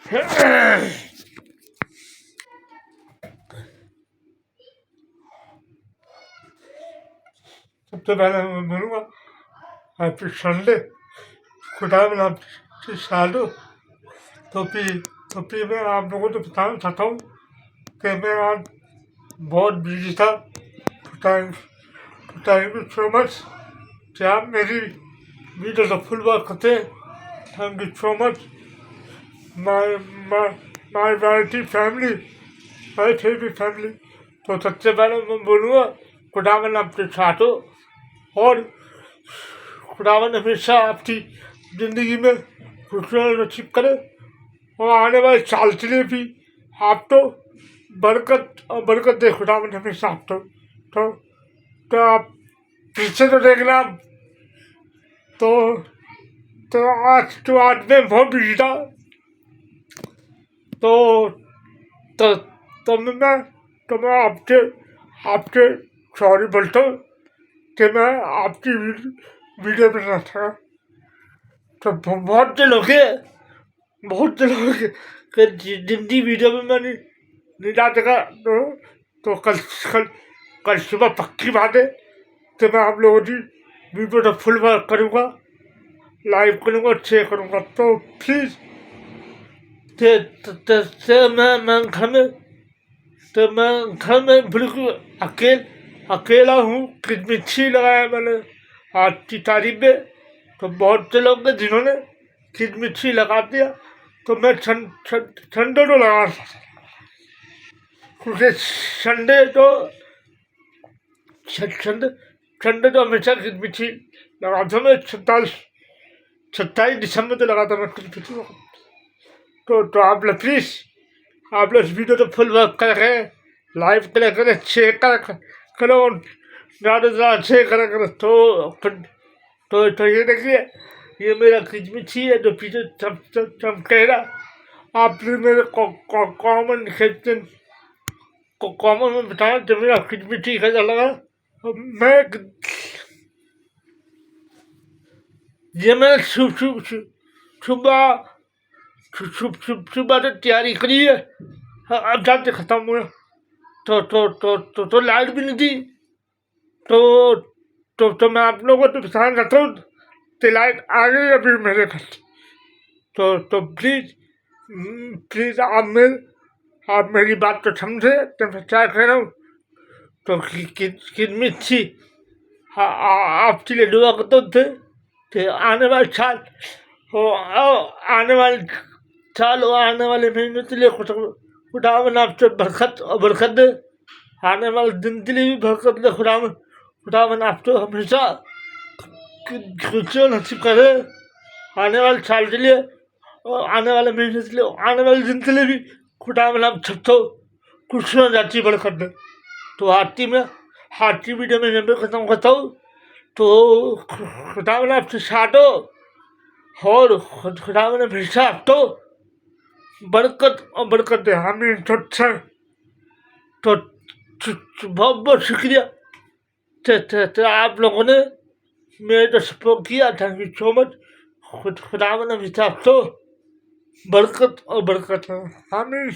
सबसे पहले मैं बोलूँगा हैप्पी संडे, खुदा में आपकी साधु। तो मैं आप लोगों को बताना चाहता हूँ कि मैं आज बहुत बिजी था। थैंक यू सो मच कि आप मेरी वीडियो को फुल वॉच करते हैं। Thank you so much my वैलिटी family, my favourite family. तो सबसे पहले मैं बोलूँगा खुदावन आपके साथ हो और खुदावन हमेशा आपकी ज़िंदगी में खुशियाँ नसीब करे और आने वाले साल के लिए भी आप तो बरकत दे खुदावन हमेशा आप तो आप पीछे तो देखना। तो आज मैं बहुत बिजी था। तो मैं आपके सॉरी बोलता हूँ कि मैं आपकी वीडियो में ना था। तो बहुत से लोग के जिंदी वीडियो में मैंने नहीं डाल सका। तो कल सुबह पक्की बात है कि मैं आप लोगों की वीडियो तो फुल वर्क करूँगा, लाइव करूँगा, शेयर करूँगा। तो प्लीज़ मैं घर में बिल्कुल अकेला हूँ। किचमिची लगाया मैंने आज की तारीख में। तो बहुत से लोग जिन्होंने किचमिची लगा दिया, तो मैं संडे तो लगा, क्योंकि संडे तो हमेशा किचमिची लगाता हूँ। मैं 27 दिसंबर तो लगाता मैं किचमिची। तो आप लोग प्लीज़ आप लोग इस वीडियो तो फुल वर्क करके लाइव करें, शेयर करो, ज़्यादा से ज़्यादा शेयर करें। तो ये देखिए, ये मेरा किचमिची है जो पीछे चमकेगा। आप प्लीज़ मेरे कॉमन में बताया जो मेरा किचमिची कैसा लगा। मैं सुबह से तैयारी करी है। अब जाते खत्म हुआ तो लाइट भी नहीं थी। तो मैं आप लोगों को बताना चाहता हूँ कि लाइट आ गई अभी मेरे घर। तो प्लीज़ आप मेरी बात तो समझे तो मैं क्या कह रहा हूँ। तो किचमिची आपके लिए दुआ करते थे कि आने वाले साल आने वाले महीने के लिए खुदावन आपसे बरकत दे। आने वाले दिन के लिए भी बरकत दे खुदावन आपको हमेशा खुशियाँ नसीब करे। आने वाले साल के लिए और आने वाले महीने के लिए, आने वाले दिन के लिए भी खुदावन आप सबको खुशियाँ जाती बरकत दे। तो आज की वीडियो में मैं खत्म करता हूँ। तो खुदावन आपसे साथ हो और खुदावन हमेशा आपको बरकत दे। हमें तो बहुत बहुत शुक्रिया तो आप लोगों ने मेरे को सपोर्ट किया। Thank you so much. खुदावन हमेशा आपको बरकत है। हमें